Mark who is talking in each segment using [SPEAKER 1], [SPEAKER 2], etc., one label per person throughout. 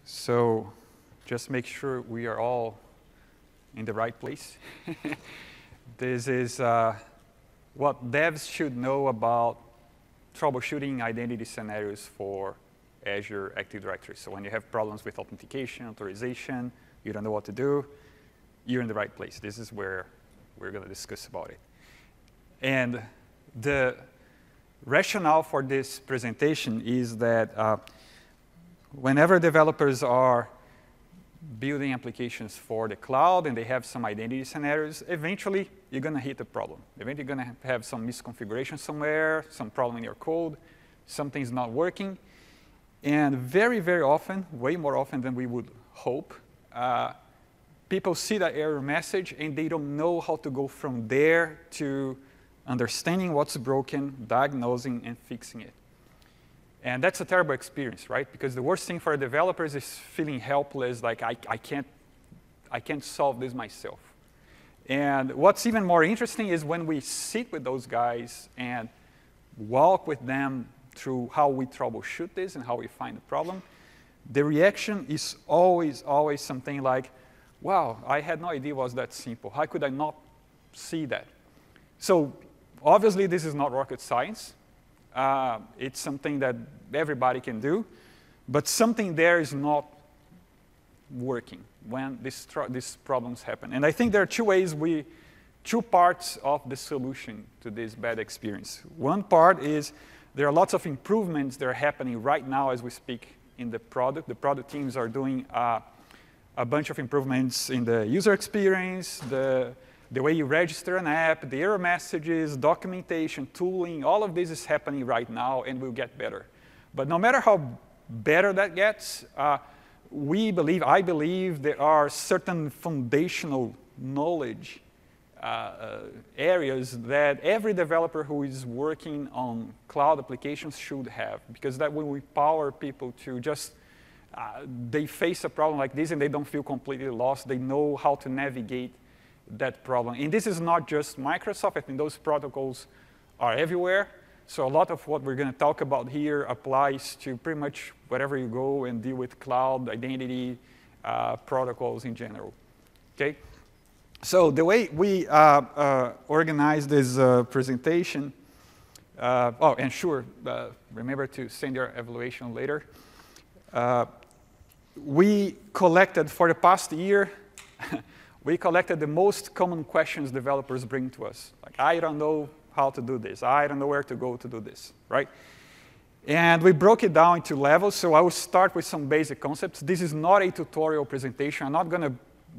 [SPEAKER 1] So just make sure we are all in the right place. This is what devs should know about troubleshooting identity scenarios for Azure Active Directory. So when you have problems with authentication, authorization, you don't know what to do, you're in the right place. This is where we're going to discuss about it. And the rationale for this presentation is that whenever developers are building applications for the cloud and they have some identity scenarios, eventually you're going to hit a problem. Eventually you're going to have some misconfiguration somewhere, some problem in your code, something's not working. And very, very often, way more often than we would hope, people see that error message and they don't know how to go from there to understanding what's broken, diagnosing, and fixing it. And that's a terrible experience, right? Because the worst thing for developers is feeling helpless, like I can't solve this myself. And what's even more interesting is when we sit with those guys and walk with them through how we troubleshoot this and how we find the problem, the reaction is always, always something like, wow, I had no idea it was that simple. How could I not see that? So obviously, this is not rocket science. It's something that everybody can do. But something there is not working when these problems happen. And I think there are two parts of the solution to this bad experience. One part is there are lots of improvements that are happening right now as we speak in the product. The product teams are doing a bunch of improvements in the user experience, the way you register an app, the error messages, documentation, tooling, all of this is happening right now and will get better. But no matter how better that gets, I believe there are certain foundational knowledge areas that every developer who is working on cloud applications should have, because that will empower people to just, they face a problem like this and they don't feel completely lost. They know how to navigate that problem. And this is not just Microsoft. I think those protocols are everywhere. So a lot of what we're going to talk about here applies to pretty much wherever you go and deal with cloud identity protocols in general. Okay? So the way we organize this presentation, oh, and sure, remember to send your evaluation later. We collected, for the past year, we collected the most common questions developers bring to us. Like, I don't know how to do this. I don't know where to go to do this, right? And we broke it down into levels. So I will start with some basic concepts. This is not a tutorial presentation. I'm not going to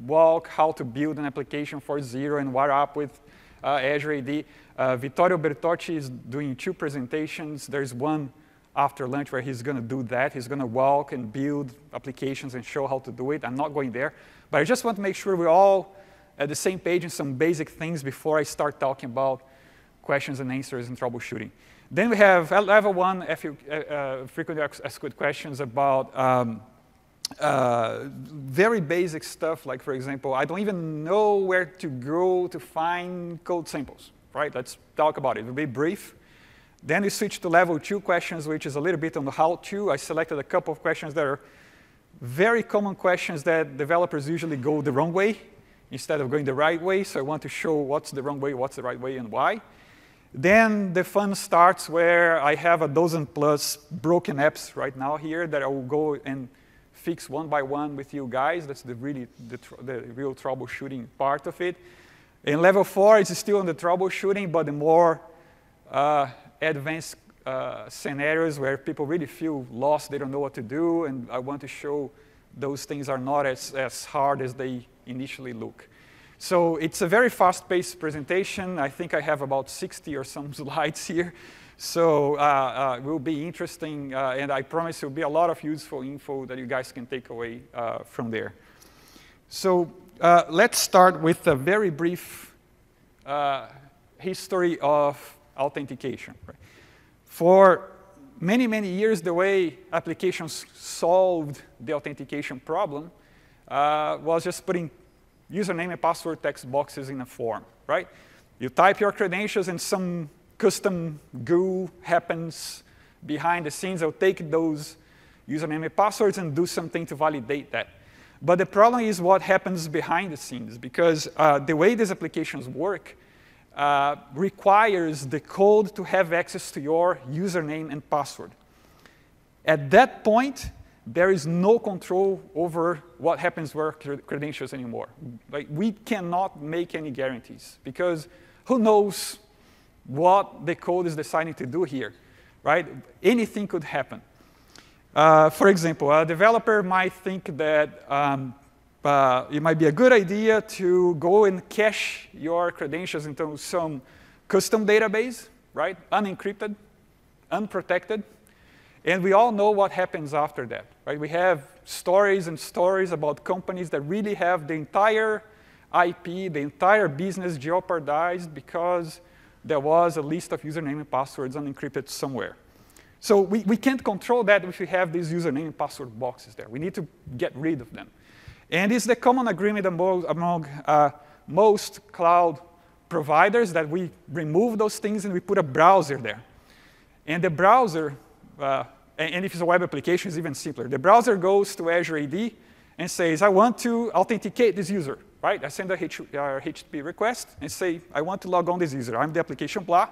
[SPEAKER 1] walk how to build an application for zero and wire up with Azure AD. Vittorio Bertocci is doing 2 presentations. There's one after lunch where he's going to do that. He's going to walk and build applications and show how to do it. I'm not going there. But I just want to make sure we're all at the same page in some basic things before I start talking about questions and answers and troubleshooting. Then we have level 1, frequently asked questions about very basic stuff, like, for example, I don't even know where to go to find code samples, right? Let's talk about it. It'll be brief. Then we switch to level 2 questions, which is a little bit on the how-to. I selected a couple of questions that are very common questions that developers usually go the wrong way instead of going the right way. So I want to show what's the wrong way, what's the right way, and why. Then the fun starts where I have a dozen plus broken apps right now here that I will go and fix one by one with you guys. That's the real troubleshooting part of it. And level 4 is still on the troubleshooting, but the more advanced scenarios where people really feel lost, they don't know what to do, and I want to show those things are not as hard as they initially look. So it's a very fast-paced presentation. I think I have about 60 or some slides here. So it will be interesting, and I promise there will be a lot of useful info that you guys can take away from there. So let's start with a very brief history of authentication. Right? For many, many years, the way applications solved the authentication problem was just putting username and password text boxes in a form, right? You type your credentials and some custom GUI happens behind the scenes. I'll take those username and passwords and do something to validate that. But the problem is what happens behind the scenes, because the way these applications work requires the code to have access to your username and password. At that point, there is no control over what happens with our credentials anymore. Like, we cannot make any guarantees, because who knows what the code is deciding to do here, right? Anything could happen. For example, a developer might think that it might be a good idea to go and cache your credentials into some custom database, right? Unencrypted, unprotected. And we all know what happens after that, right? We have stories and stories about companies that really have the entire IP, the entire business jeopardized because there was a list of username and passwords unencrypted somewhere. So we can't control that if we have these username and password boxes there. We need to get rid of them. And it's the common agreement among most cloud providers that we remove those things and we put a browser there. And the browser, and if it's a web application, it's even simpler. The browser goes to Azure AD and says, I want to authenticate this user, right? I send a HTTP request and say, I want to log on this user. I'm the application blah.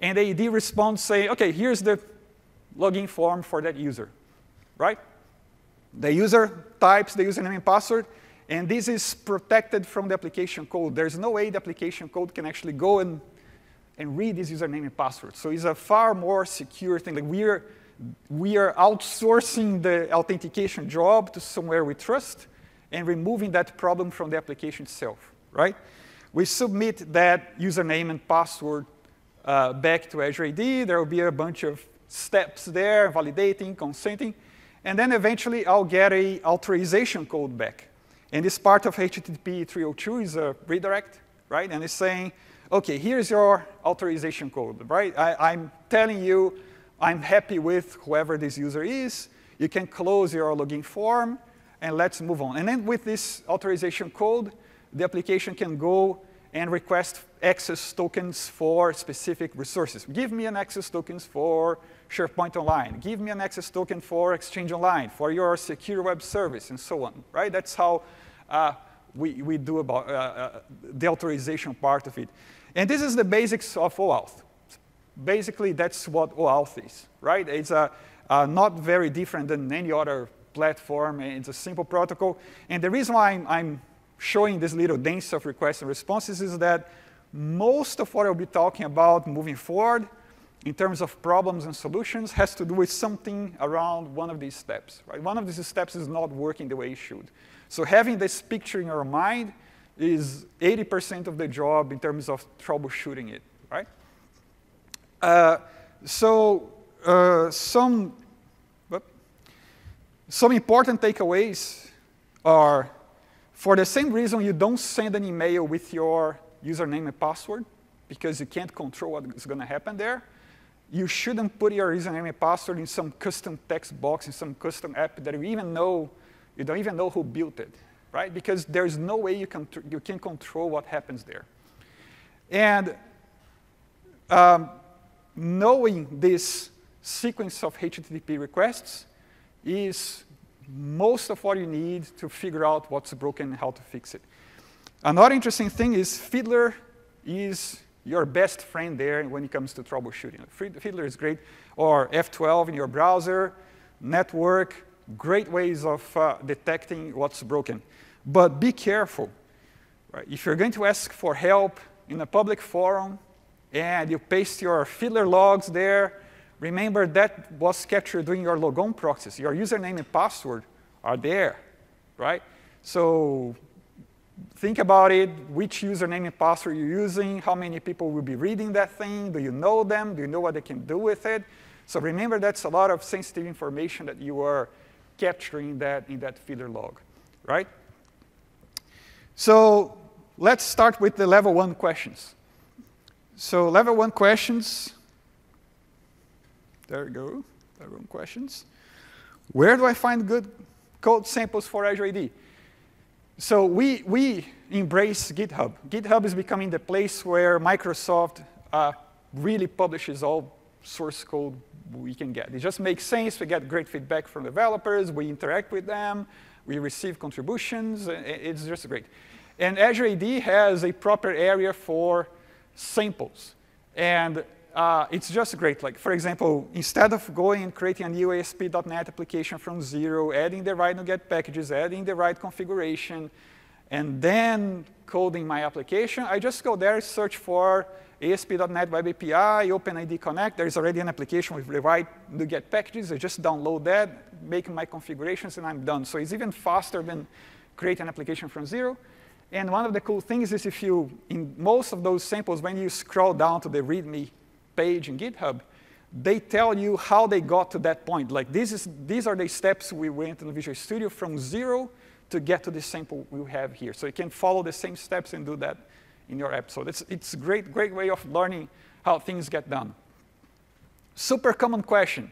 [SPEAKER 1] And the AD responds saying, OK, here's the login form for that user, right? The user types the username and password, and this is protected from the application code. There's no way the application code can actually go and read this username and password. So it's a far more secure thing. Like, we are outsourcing the authentication job to somewhere we trust and removing that problem from the application itself, right? We submit that username and password back to Azure AD. There will be a bunch of steps there, validating, consenting. And then eventually, I'll get an authorization code back. And this part of HTTP 302 is a redirect, right? And it's saying, OK, here's your authorization code, right? I'm telling you I'm happy with whoever this user is. You can close your login form, and let's move on. And then with this authorization code, the application can go and request access tokens for specific resources. Give me an access tokens for SharePoint Online. Give me an access token for Exchange Online, for your secure web service, and so on, right? That's how we do about the authorization part of it. And this is the basics of OAuth. Basically, that's what OAuth is, right? It's not very different than any other platform. It's a simple protocol. And the reason why I'm showing this little dance of requests and responses is that most of what I'll be talking about moving forward in terms of problems and solutions has to do with something around one of these steps, right? One of these steps is not working the way it should. So having this picture in your mind is 80% of the job in terms of troubleshooting it, right? Some important takeaways are, for the same reason you don't send an email with your username and password, because you can't control what is going to happen there, you shouldn't put your username and password in some custom text box, in some custom app that you don't even know who built it, right? Because there's no way you can control what happens there. And knowing this sequence of HTTP requests is most of what you need to figure out what's broken and how to fix it. Another interesting thing is Fiddler is your best friend there when it comes to troubleshooting. Fiddler is great, or F12 in your browser, network, great ways of detecting what's broken. But be careful, right? If you're going to ask for help in a public forum and you paste your Fiddler logs there, remember that was captured during your logon proxies. Your username and password are there, right? So think about it, which username and password you're using, how many people will be reading that thing, do you know them, do you know what they can do with it? So remember, that's a lot of sensitive information that you are capturing in that Fiddler log, right? So let's start with the level 1 questions. So level 1 questions, there we go, level 1 questions. Where do I find good code samples for Azure AD? So we embrace GitHub. GitHub is becoming the place where Microsoft really publishes all source code we can get. It just makes sense. We get great feedback from developers. We interact with them. We receive contributions. It's just great. And Azure AD has a proper area for samples. And it's just great. Like, for example, instead of going and creating a new ASP.NET application from zero, adding the right NuGet packages, adding the right configuration, and then coding my application, I just go there, search for ASP.NET Web API, OpenID Connect. There's already an application with the right NuGet packages. I just download that, make my configurations, and I'm done. So it's even faster than creating an application from zero. And one of the cool things is if you, in most of those samples, when you scroll down to the README page in GitHub, they tell you how they got to that point. Like these are the steps we went in Visual Studio from zero to get to the sample we have here. So you can follow the same steps and do that in your app. So it's a great way of learning how things get done. Super common question.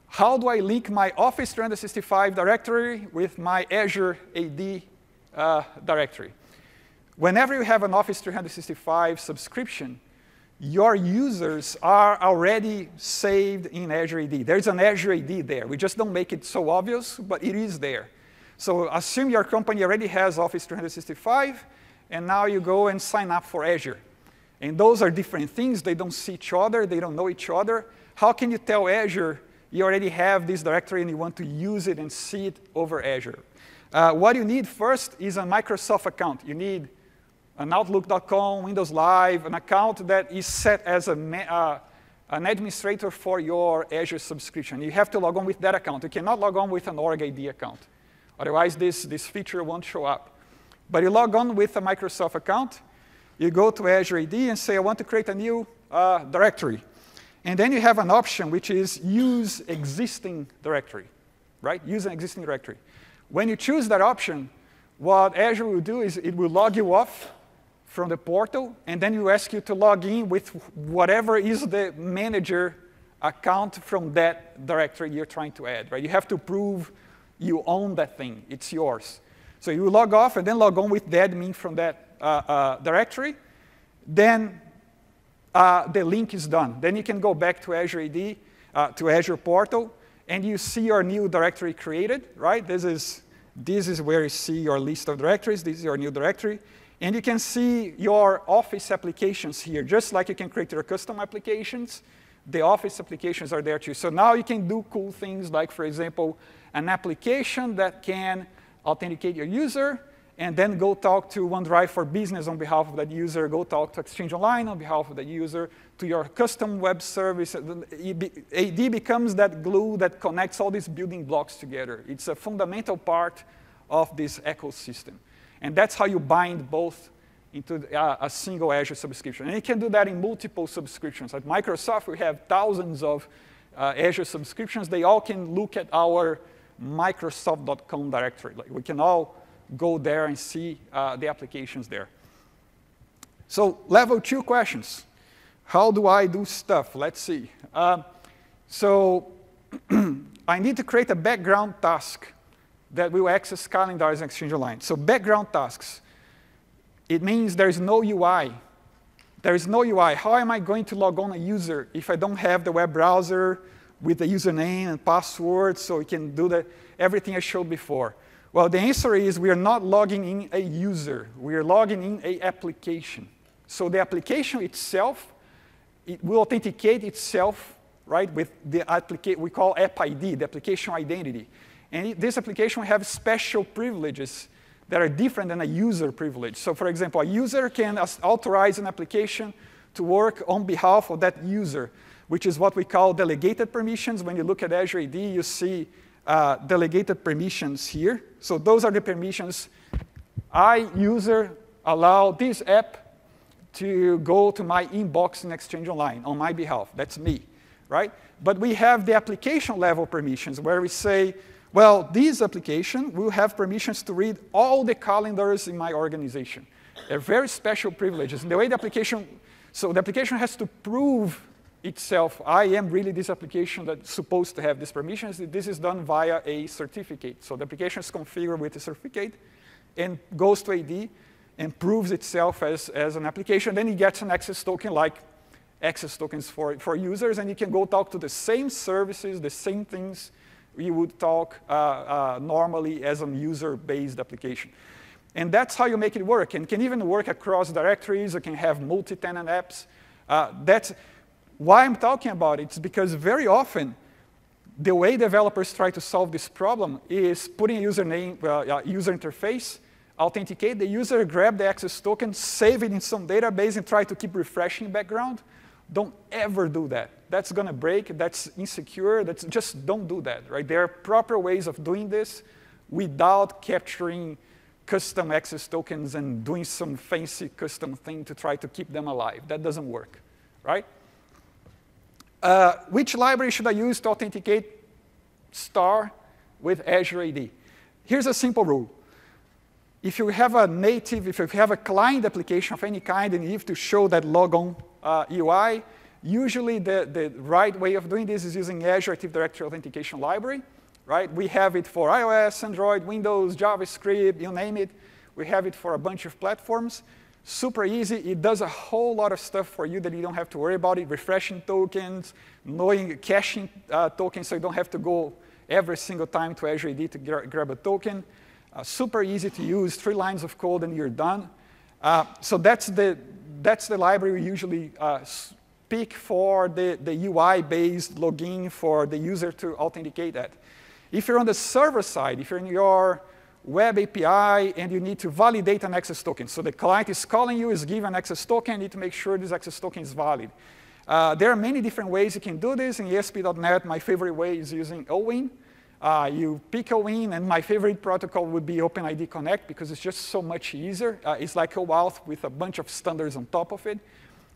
[SPEAKER 1] How do I link my Office 365 directory with my Azure AD directory? Whenever you have an Office 365 subscription, your users are already saved in Azure AD. There's an Azure AD there. We just don't make it so obvious, but it is there. So assume your company already has Office 365, and now you go and sign up for Azure. And those are different things. They don't see each other. They don't know each other. How can you tell Azure you already have this directory and you want to use it and see it over Azure? What you need first is a Microsoft account. You need an Outlook.com, Windows Live, an account that is set as an administrator for your Azure subscription. You have to log on with that account. You cannot log on with an Org ID account. Otherwise, this feature won't show up. But you log on with a Microsoft account. You go to Azure AD and say, I want to create a new directory. And then you have an option, which is use existing directory, right? Use an existing directory. When you choose that option, what Azure will do is it will log you off from the portal, and then you ask you to log in with whatever is the manager account from that directory you're trying to add, right? You have to prove you own that thing. It's yours. So you log off and then log on with the admin from that directory. Then the link is done. Then you can go back to Azure AD, to Azure portal, and you see your new directory created, right? This is where you see your list of directories. This is your new directory. And you can see your Office applications here. Just like you can create your custom applications, the Office applications are there too. So now you can do cool things like, for example, an application that can authenticate your user and then go talk to OneDrive for Business on behalf of that user, go talk to Exchange Online on behalf of that user, to your custom web service. AD becomes that glue that connects all these building blocks together. It's a fundamental part of this ecosystem. And that's how you bind both into a single Azure subscription. And you can do that in multiple subscriptions. At Microsoft, we have thousands of Azure subscriptions. They all can look at our Microsoft.com directory. Like, we can all go there and see the applications there. So level 2 questions. How do I do stuff? Let's see. So I need to create a background task that will access calendars and Exchange Online. So background tasks, it means there is no UI. There is no UI. How am I going to log on a user if I don't have the web browser with the username and password so we can do everything I showed before? Well, the answer is we are not logging in a user. We are logging in an application. So the application itself, it will authenticate itself, right, with the application we call App ID, the application identity. And this application will have special privileges that are different than a user privilege. So for example, a user can authorize an application to work on behalf of that user, which is what we call delegated permissions. When you look at Azure AD, you see delegated permissions here. So those are the permissions. I, user, allow this app to go to my inbox in Exchange Online on my behalf. That's me, right? But we have the application level permissions where we say, well, this application will have permissions to read all the calendars in my organization. They're very special privileges. And the way the application, so the application has to prove itself, I am really this application that's supposed to have these permissions. This is done via a certificate. So the application is configured with a certificate and goes to AD and proves itself as an application. Then it gets an access token like access tokens for users, and you can go talk to the same services, the same things you would talk normally as a user-based application. And that's how you make it work. And can even work across directories. You can have multi-tenant apps. That's why I'm talking about it. It's because very often, the way developers try to solve this problem is putting a username, user interface, authenticate the user, grab the access token, save it in some database, and try to keep refreshing background. Don't ever do that. That's going to break. That's insecure. Just don't do that. Right? There are proper ways of doing this without capturing custom access tokens and doing some fancy custom thing to try to keep them alive. That doesn't work. Right? Which library should I use to authenticate star with Azure AD? Here's a simple rule. If you have a native, if you have a client application of any kind and you have to show that logon UI, usually the right way of doing this is using Azure Active Directory Authentication Library. Right? We have it for iOS, Android, Windows, JavaScript, you name it. We have it for a bunch of platforms. Super easy. It does a whole lot of stuff for you that you don't have to worry about it. Refreshing tokens, knowing caching tokens so you don't have to go every single time to Azure AD to grab a token. Super easy to use, 3 lines of code and you're done. So that's the library we usually pick for the UI-based login for the user to authenticate that. If you're on the server side, if you're in your web API and you need to validate an access token, so the client is calling you, is giving an access token, you need to make sure this access token is valid. There are many different ways you can do this. In ASP.NET, my favorite way is using OWIN. You pick OWIN, and my favorite protocol would be OpenID Connect because it's just so much easier. It's like OAuth with a bunch of standards on top of it.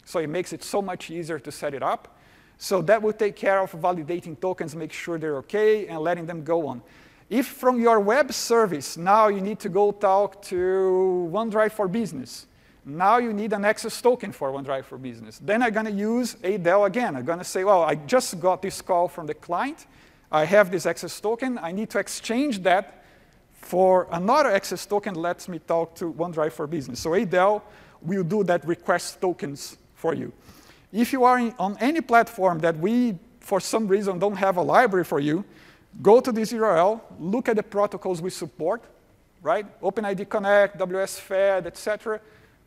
[SPEAKER 1] So it makes it so much easier to set it up. So that will take care of validating tokens, make sure they're OK, and letting them go on. If from your web service, now you need to go talk to OneDrive for Business. Now you need an access token for OneDrive for Business. Then I'm going to use ADEL again. I'm going to say, well, I just got this call from the client. I have this access token. I need to exchange that for another access token that lets me talk to OneDrive for Business. So ADEL will do that request tokens for you. If you are on any platform that we, for some reason, don't have a library for you, go to this URL, look at the protocols we support, right? OpenID Connect, WSFed, etc.,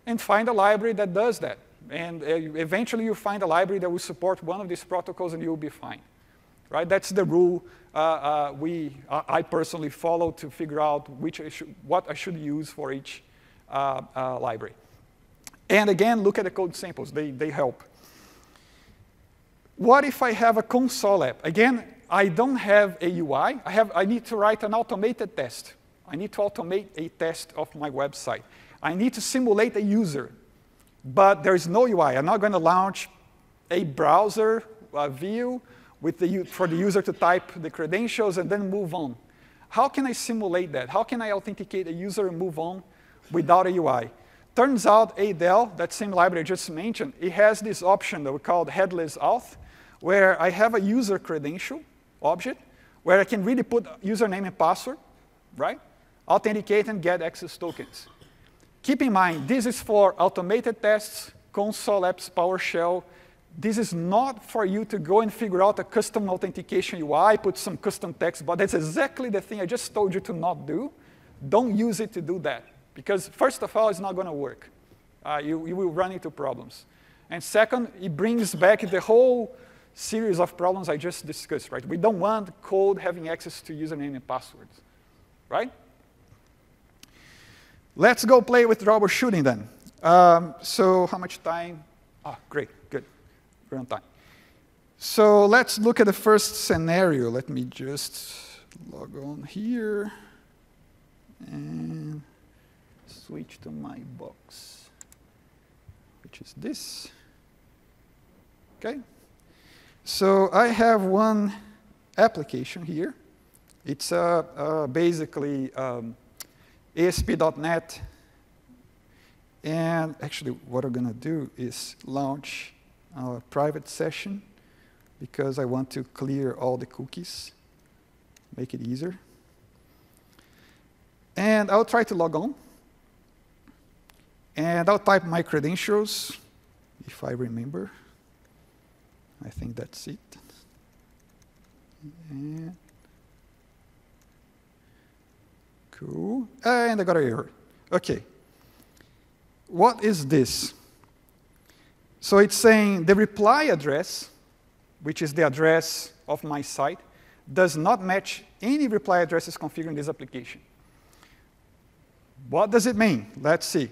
[SPEAKER 1] and find a library that does that. And eventually you find a library that will support one of these protocols and you'll be fine. Right? That's the rule I personally follow to figure out what I should use for each library. And again, look at the code samples. They help. What if I have a console app? Again, I don't have a UI. I need to write an automated test. I need to automate a test of my website. I need to simulate a user. But there's no UI. I'm not going to launch a browser view for the user to type the credentials and then move on. How can I simulate that? How can I authenticate a user and move on without a UI? Turns out ADEL, that same library I just mentioned, it has this option that we call headless auth, where I have a user credential object, where I can really put username and password, right? Authenticate and get access tokens. Keep in mind, this is for automated tests, console apps, PowerShell. This is not for you to go and figure out a custom authentication UI, put some custom text, but that's exactly the thing I just told you to not do. Don't use it to do that, because first of all, it's not going to work. You will run into problems. And second, it brings back the whole series of problems I just discussed, right? We don't want code having access to username and passwords, right? Let's go play with troubleshooting then. So how much time? Oh, great, good. We're on time. So let's look at the first scenario. Let me just log on here and switch to my box, which is this. Okay. So I have one application here. It's basically ASP.NET. And actually, what I'm going to do is launch a private session because I want to clear all the cookies, make it easier. And I'll try to log on. And I'll type my credentials, if I remember.
[SPEAKER 2] I think that's it. And cool. And I got an error. OK. What is this? So it's saying the reply address, which is the address of my site, does not match any reply addresses configured in this application. What does it mean? Let's see.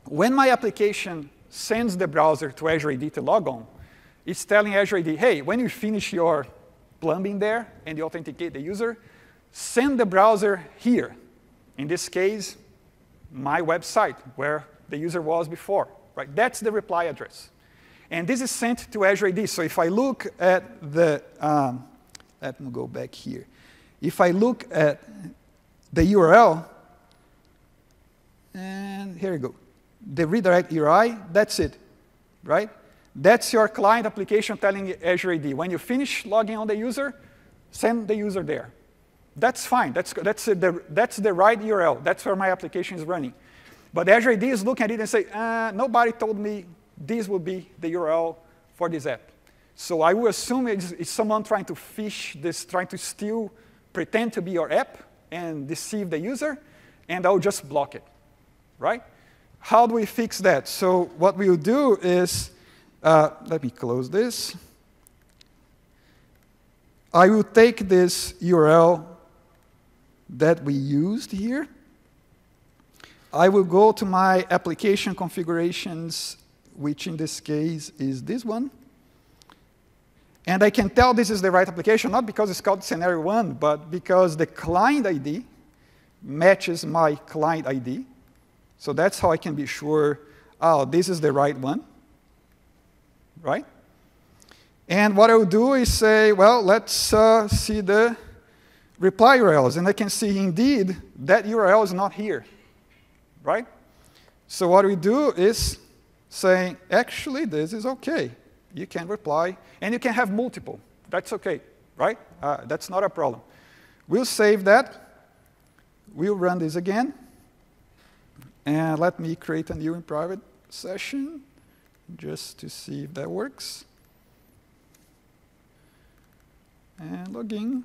[SPEAKER 2] When my application sends the browser to Azure AD to log on, it's telling Azure AD, hey, when you finish your plumbing there and you authenticate the user, send the browser here. In this case, my website, where the user was before. Right? That's the reply address. And this is sent to Azure AD. So if I look at the, let me go back here. If I look at the URL, and here we go. The redirect URI, that's it, right? That's your client application telling Azure AD, when you finish logging on the user, send the user there. That's fine. That's the right URL. That's where my application is running. But Azure AD is looking at it and say, nobody told me this would be the URL for this app. So I will assume it's someone trying to phish this, trying to steal, pretend to be your app and deceive the user, and I'll just block it, right? How do we fix that? So what we'll do is, let me close this. I will take this URL that we used here. I will go to my application configurations, which in this case is this one. And I can tell this is the right application, not because it's called scenario 1, but because the client ID matches my client ID. So that's how I can be sure, oh, this is the right one, right? And what I will do is say, well, let's see the reply URLs. And I can see, indeed, that URL is not here, right? So what we do is say, actually, this is OK. You can reply. And you can have multiple. That's OK, right? That's not a problem. We'll save that. We'll run this again. And let me create a new in private session just to see if that works. And login.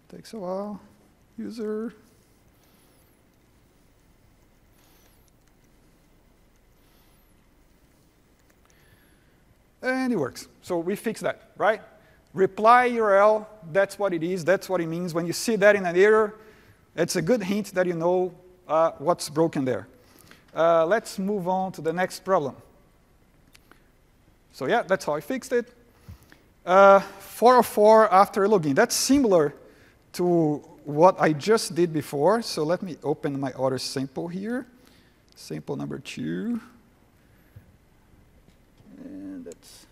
[SPEAKER 2] Takes a while. User. And it works. So we fixed that, right? Reply URL, that's what it is. That's what it means. When you see that in an error, it's a good hint that you know what's broken there. Let's move on to the next problem. So yeah, that's how I fixed it. 404 after login. That's similar to what I just did before. So let me open my other sample here. Sample number 2. And that's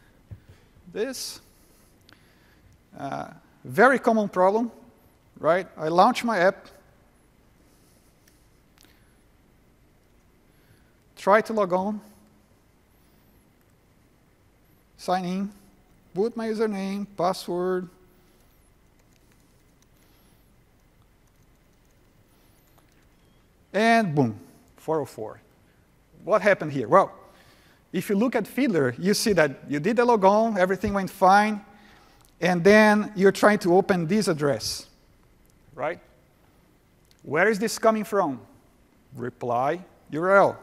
[SPEAKER 2] this. Very common problem, right? I launch my app. Try to log on. Sign in. Put my username, password. And boom, 404. What happened here? Well, if you look at Fiddler, you see that you did the logon, everything went fine, and then you're trying to open this address, right? Where is this coming from? Reply URL.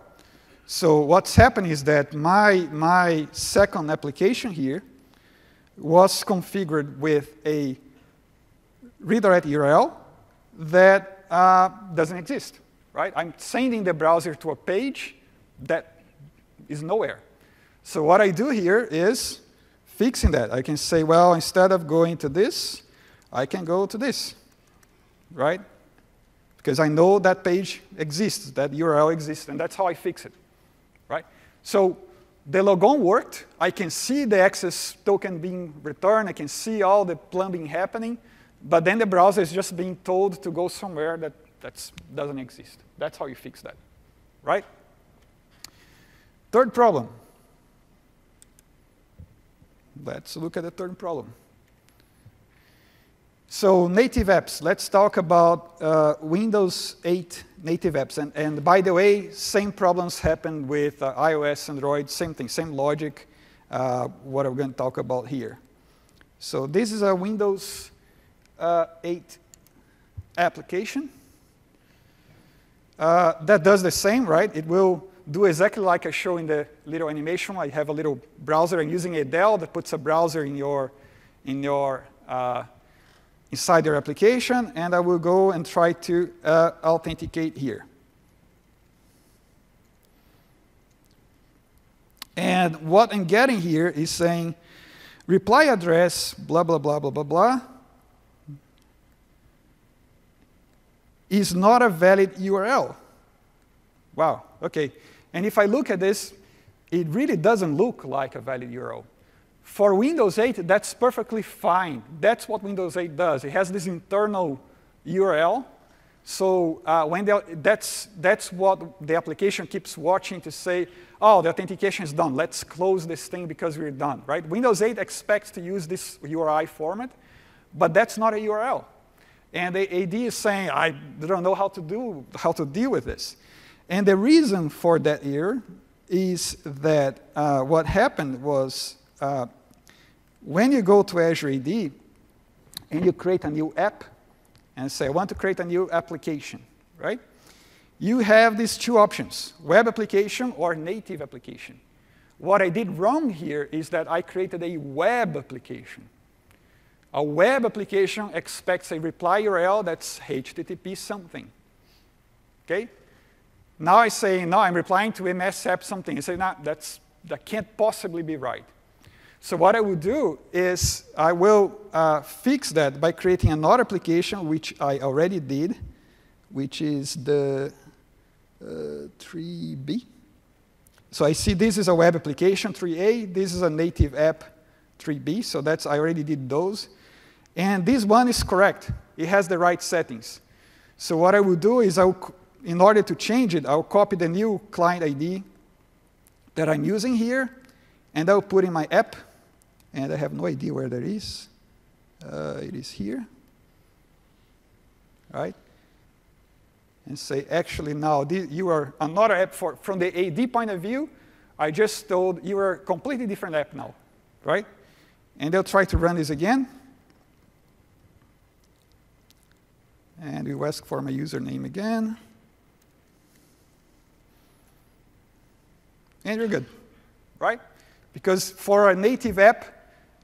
[SPEAKER 2] So what's happening is that my second application here was configured with a redirect URL that doesn't exist, right? I'm sending the browser to a page that is nowhere. So what I do here is fixing that. I can say, well, instead of going to this, I can go to this, right? Because I know that page exists, that URL exists, and that's how I fix it, right? So the logon worked. I can see the access token being returned. I can see all the plumbing happening. But then the browser is just being told to go somewhere that doesn't exist. That's how you fix that, right? Third problem. Let's look at the third problem. So native apps. Let's talk about Windows 8 native apps. And by the way, same problems happen with iOS, Android, same thing, same logic. what I'm going to talk about here. So this is a Windows 8 application. That does the same, right? It will do exactly like I show in the little animation. I have a little browser. I'm using Adele that puts a browser inside your application, and I will go and try to authenticate here. And what I'm getting here is saying reply address, blah, blah, blah, blah, blah, blah, is not a valid URL. Wow, OK. And if I look at this, it really doesn't look like a valid URL. For Windows 8, that's perfectly fine. That's what Windows 8 does. It has this internal URL. So that's what the application keeps watching to say, oh, the authentication is done. Let's close this thing because we're done, right? Windows 8 expects to use this URI format, but that's not a URL. And the AD is saying, I don't know how to deal with this. And the reason for that error is that what happened was when you go to Azure AD and you create a new app and say, I want to create a new application, right? You have these two options, web application or native application. What I did wrong here is that I created a web application. A web application expects a reply URL that's HTTP something. Okay? Now I say, no, I'm replying to MS app something. I say, no, that can't possibly be right. So what I will do is I will fix that by creating another application, which I already did, which is the 3B. So I see this is a web application, 3A. This is a native app, 3B. So I already did those. And this one is correct. It has the right settings. So what I will do is, in order to change it, I'll copy the new client ID that I'm using here, and I'll put in my app. And I have no idea where that is. It is here. Right? And say, actually, now, you are another app from the AD point of view. I just told you are a completely different app now. Right? And they'll try to run this again. And we'll ask for my username again. And you're good. Right? Because for a native app,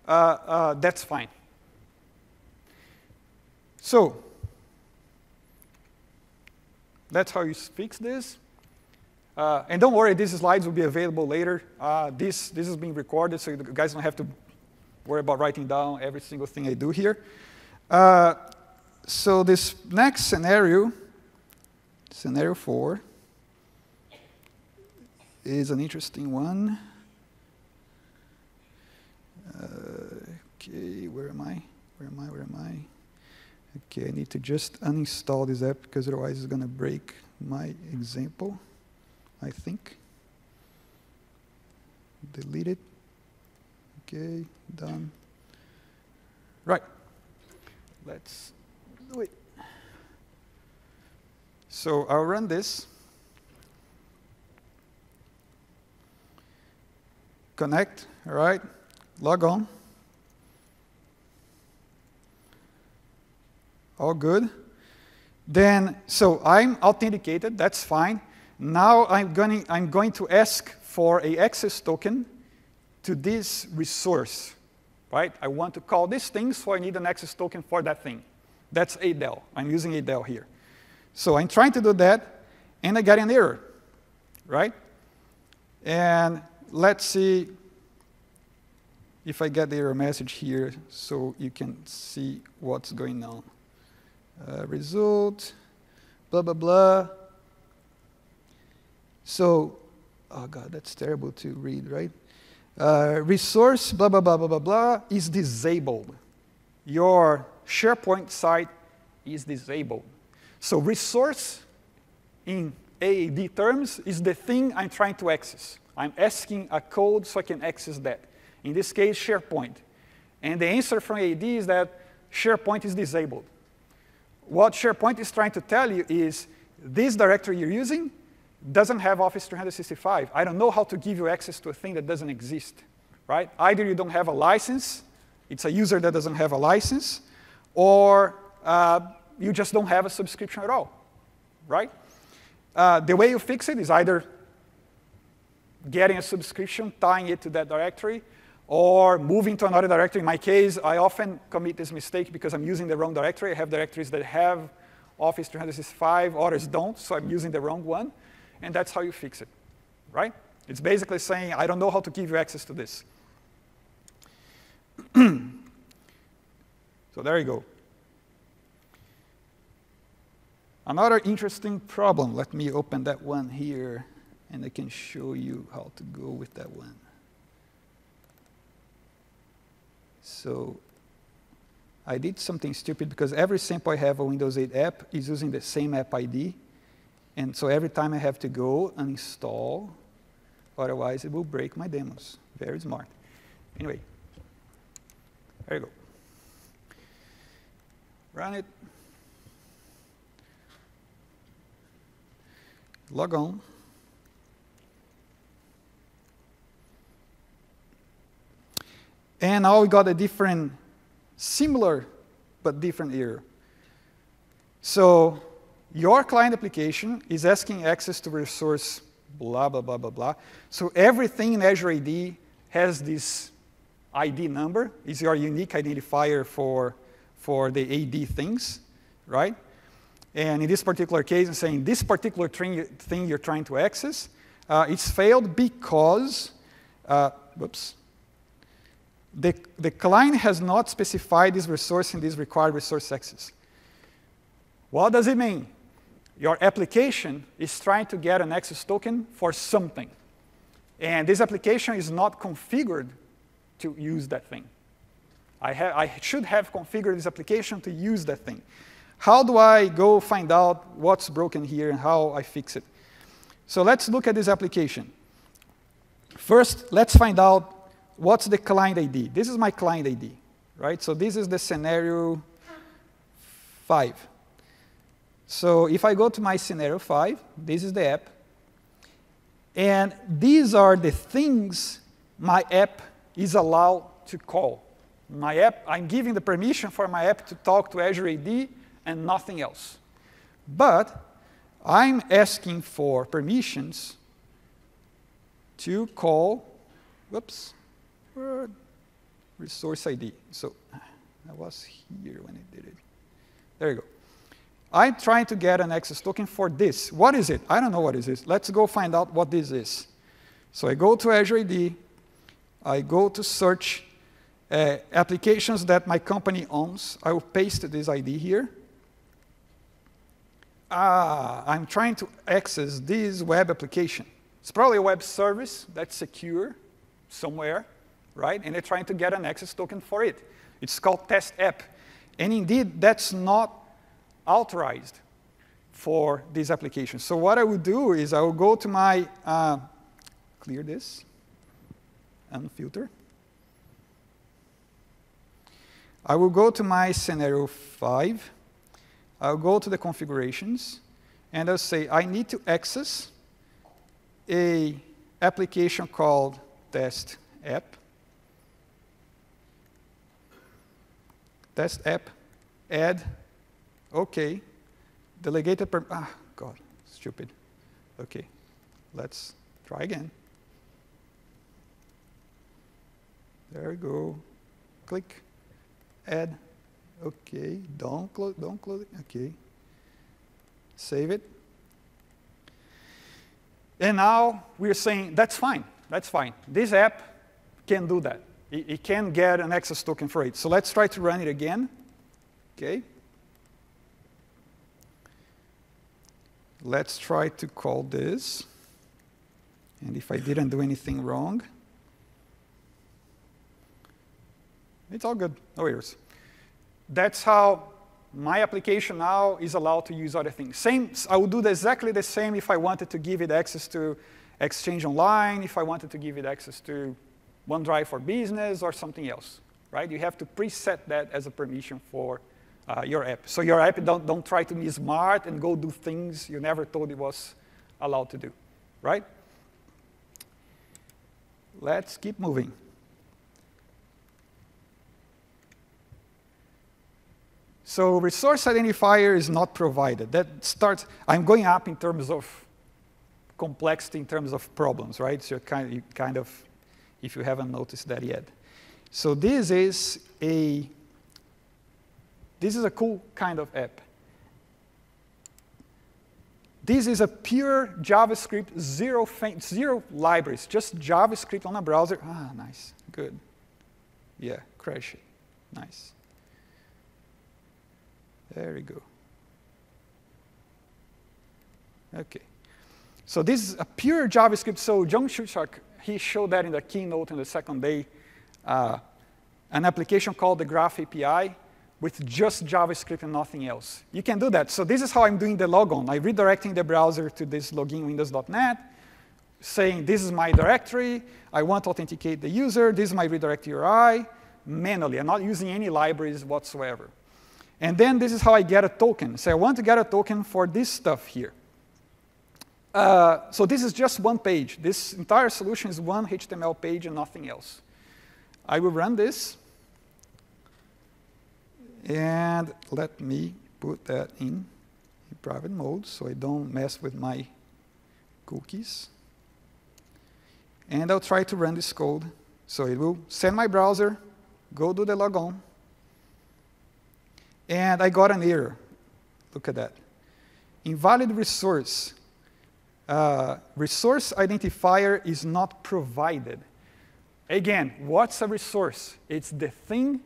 [SPEAKER 2] that's fine. So that's how you fix this. And don't worry, these slides will be available later. This is being recorded, so you guys don't have to worry about writing down every single thing I do here. So this next scenario, scenario 4, is an interesting one. Okay, where am I? Okay, I need to just uninstall this app because otherwise it's going to break my example, I think. Delete it. Okay, done. Right. Let's do it. So I'll run this. Connect, all right. Log on. All good. Then, so I'm authenticated, that's fine. Now I'm going to ask for an access token to this resource, right? I want to call this thing, so I need an access token for that thing. That's Adele. I'm using Adele here. So I'm trying to do that, and I get an error, right? And let's see if I get the error message here so you can see what's going on. Result, blah, blah, blah. So, oh God, that's terrible to read, right? Resource, blah, blah, blah, blah, blah, blah, is disabled. Your SharePoint site is disabled. So resource in AAD terms is the thing I'm trying to access. I'm asking a code so I can access that. In this case, SharePoint. And the answer from AAD is that SharePoint is disabled. What SharePoint is trying to tell you is this directory you're using doesn't have Office 365. I don't know how to give you access to a thing that doesn't exist, right? Either you don't have a license, it's a user that doesn't have a license, or you just don't have a subscription at all, right? The way you fix it is either getting a subscription, tying it to that directory, or moving to another directory. In my case, I often commit this mistake because I'm using the wrong directory. I have directories that have Office 365, others don't, so I'm using the wrong one. And that's how you fix it, right? It's basically saying, I don't know how to give you access to this. So there you go. Another interesting problem. Let me open that one here, and I can show you how to go with that one. So I did something stupid because every sample I have a Windows 8 app is using the same app ID. And so every time I have to go and install, otherwise it will break my demos. Very smart. Anyway, there you go. Run it. Log on. And now we got a different, similar but different error. So your client application is asking access to resource blah, blah, blah, blah, blah. So everything in Azure AD has this ID number. It's your unique identifier for the AD things, right? And in this particular case, I'm saying this particular thing you're trying to access, it's failed because, whoops, the client has not specified this resource in this required resource access. What does it mean? Your application is trying to get an access token for something. And this application is not configured to use that thing. I should have configured this application to use that thing. How do I go find out what's broken here and how I fix it? So let's look at this application. First, let's find out what's the client ID. This is my client ID, right? So this is the scenario 5. So if I go to my scenario 5, this is the app. And these are the things my app is allowed to call. My app, I'm giving the permission for my app to talk to Azure AD and nothing else. But I'm asking for permissions to call, whoops, resource ID. So I was here when I did it. There you go. I'm trying to get an access token for this. What is it? I don't know what it is. Let's go find out what this is. So I go to Azure AD. I go to search applications that my company owns. I will paste this ID here. I'm trying to access this web application. It's probably a web service that's secure somewhere, right? And they're trying to get an access token for it. It's called test app. And indeed, that's not authorized for this application. So what I will do is I will go to my, clear this, unfilter. I will go to my scenario 5. I'll go to the configurations, and I'll say I need to access a application called test app. Test app, add, OK, delegated God, stupid. OK, let's try again. There we go. Click, add. OK, don't close it. OK, save it. And now we're saying that's fine. That's fine. This app can do that. It can get an access token for it. So let's try to run it again. OK. Let's try to call this. And if I didn't do anything wrong, it's all good. No errors. That's how my application now is allowed to use other things. Same, I would do exactly the same if I wanted to give it access to Exchange Online, if I wanted to give it access to OneDrive for Business or something else, right? You have to preset that as a permission for your app. So your app don't try to be smart and go do things you never thought it was allowed to do, right? Let's keep moving. So resource identifier is not provided. That starts, I'm going up in terms of complexity, in terms of problems, right? So you kind of, if you haven't noticed that yet. So this is a cool kind of app. This is a pure JavaScript, zero libraries, just JavaScript on a browser. Ah, nice, good. Yeah, crash it, nice. There we go. Okay. So this is a pure JavaScript. So John Schuchak, he showed that in the keynote in the second day, an application called the Graph API with just JavaScript and nothing else. You can do that. So this is how I'm doing the logon. I'm redirecting the browser to this login windows.net, saying this is my directory. I want to authenticate the user. This is my redirect URI manually. I'm not using any libraries whatsoever. And then this is how I get a token. So I want to get a token for this stuff here. So this is just one page. This entire solution is one HTML page and nothing else. I will run this. And let me put that in private mode so I don't mess with my cookies. And I'll try to run this code. So it will send my browser, go do the logon. And I got an error. Look at that. Invalid resource. Resource identifier is not provided. Again, what's a resource? It's the thing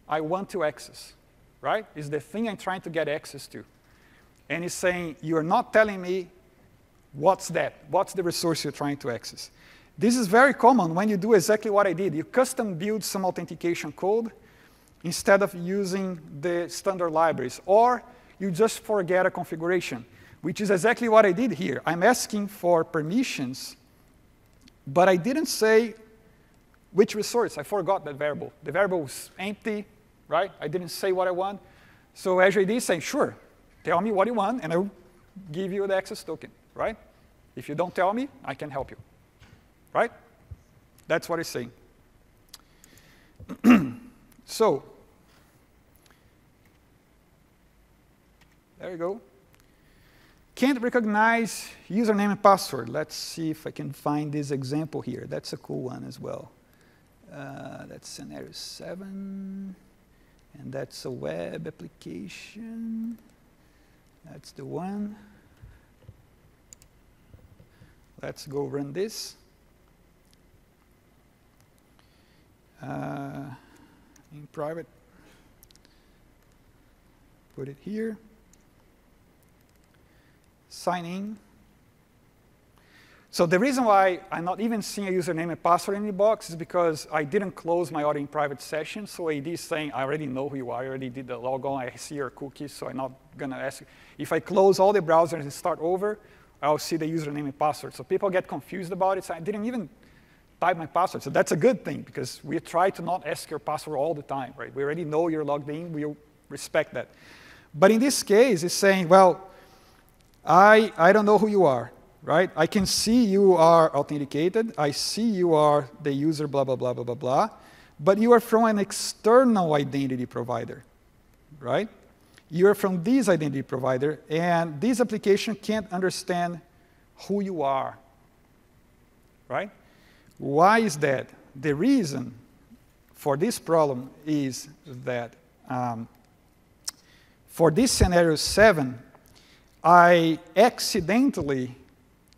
[SPEAKER 2] I want to access, right? It's the thing I'm trying to get access to. And it's saying, you're not telling me what's that. What's the resource you're trying to access? This is very common when you do exactly what I did. You custom build some authentication code instead of using the standard libraries. Or you just forget a configuration, which is exactly what I did here. I'm asking for permissions, but I didn't say which resource. I forgot that variable. The variable was empty, right? I didn't say what I want. So Azure AD is saying, sure, tell me what you want, and I'll give you the access token, right? If you don't tell me, I can help you, right? That's what it's saying. So there you go. Can't recognize username and password. Let's see if I can find this example here. That's a cool one as well. That's scenario 7. And that's a web application. That's the one. Let's go run this. In private. Put it here. Sign in. So the reason why I'm not even seeing a username and password in the box is because I didn't close my audio in private session. So AD is saying, I already know who you are. I already did the logon. I see your cookies, so I'm not going to ask you. If I close all the browsers and start over, I'll see the username and password. So people get confused about it. So I didn't even type my password. So that's a good thing, because we try to not ask your password all the time, right? We already know you're logged in. We'll respect that. But in this case, it's saying, well, I don't know who you are, right? I can see you are authenticated. I see you are the user, blah, blah, blah, blah, blah, blah. But you are from an external identity provider, right? You are from this identity provider, and this application can't understand who you are, right? Why is that? The reason for this problem is that for this scenario 7, I accidentally,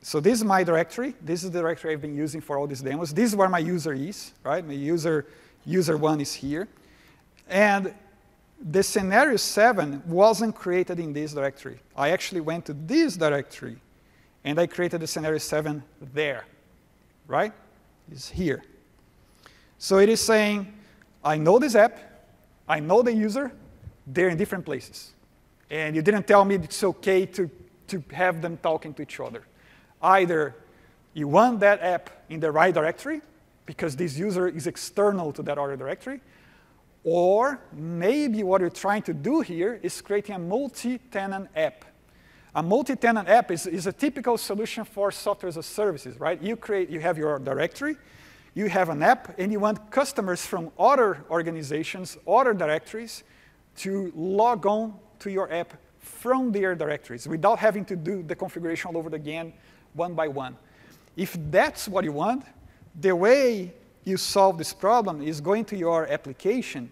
[SPEAKER 2] so this is my directory. This is the directory I've been using for all these demos. This is where my user is, right? My user 1 is here. And the scenario 7 wasn't created in this directory. I actually went to this directory, and I created the scenario 7 there, right? It's here. So it is saying, I know this app, I know the user, they're in different places. And you didn't tell me it's OK to have them talking to each other. Either you want that app in the right directory, because this user is external to that other directory, or maybe what you're trying to do here is creating a multi-tenant app. A multi-tenant app is a typical solution for software as a services, right? You have your directory, you have an app, and you want customers from other organizations, other directories, to log on to your app from their directories without having to do the configuration all over again, one by one. If that's what you want, the way you solve this problem is going to your application,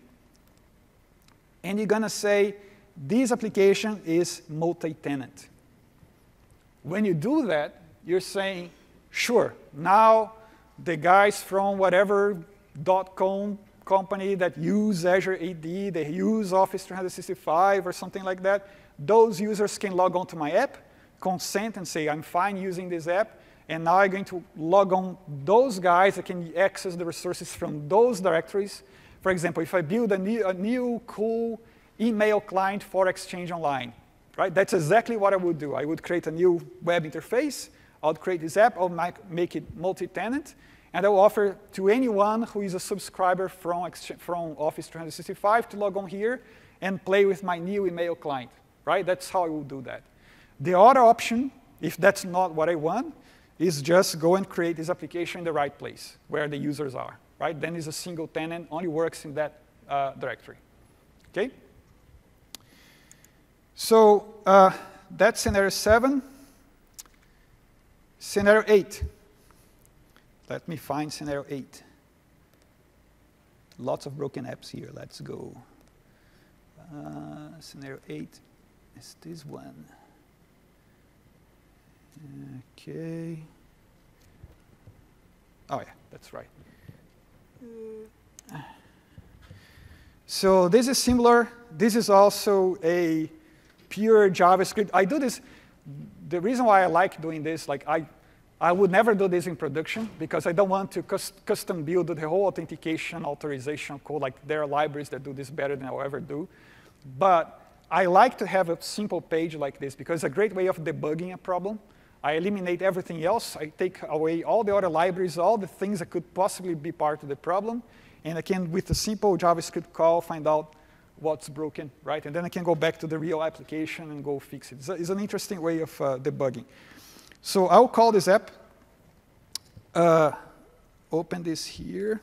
[SPEAKER 2] and you're going to say, this application is multi-tenant. When you do that, you're saying, sure, now the guys from whatever .com company that use Azure AD, they use Office 365 or something like that, those users can log on to my app, consent and say, I'm fine using this app, and now I'm going to log on those guys that can access the resources from those directories. For example, if I build a new cool email client for Exchange Online, right? That's exactly what I would do. I would create a new web interface. I would create this app. I'll make it multi-tenant. And I will offer to anyone who is a subscriber from Office 365 to log on here and play with my new email client, right? That's how I will do that. The other option, if that's not what I want, is just go and create this application in the right place where the users are, right? Then it's a single tenant, only works in that directory, okay? So that's scenario 7. Scenario 8. Let me find scenario 8. Lots of broken apps here. Let's go. Scenario 8 is this one. Okay. Oh, yeah, that's right. So this is similar. This is also a pure JavaScript. I do this. The reason why I like doing this, like I would never do this in production because I don't want to custom build the whole authentication authorization code. Like there are libraries that do this better than I'll ever do. But I like to have a simple page like this because it's a great way of debugging a problem. I eliminate everything else. I take away all the other libraries, all the things that could possibly be part of the problem. And I can, with a simple JavaScript call, find out what's broken, right? And then I can go back to the real application and go fix it. It's an interesting way of debugging. So I'll call this app. Open this here.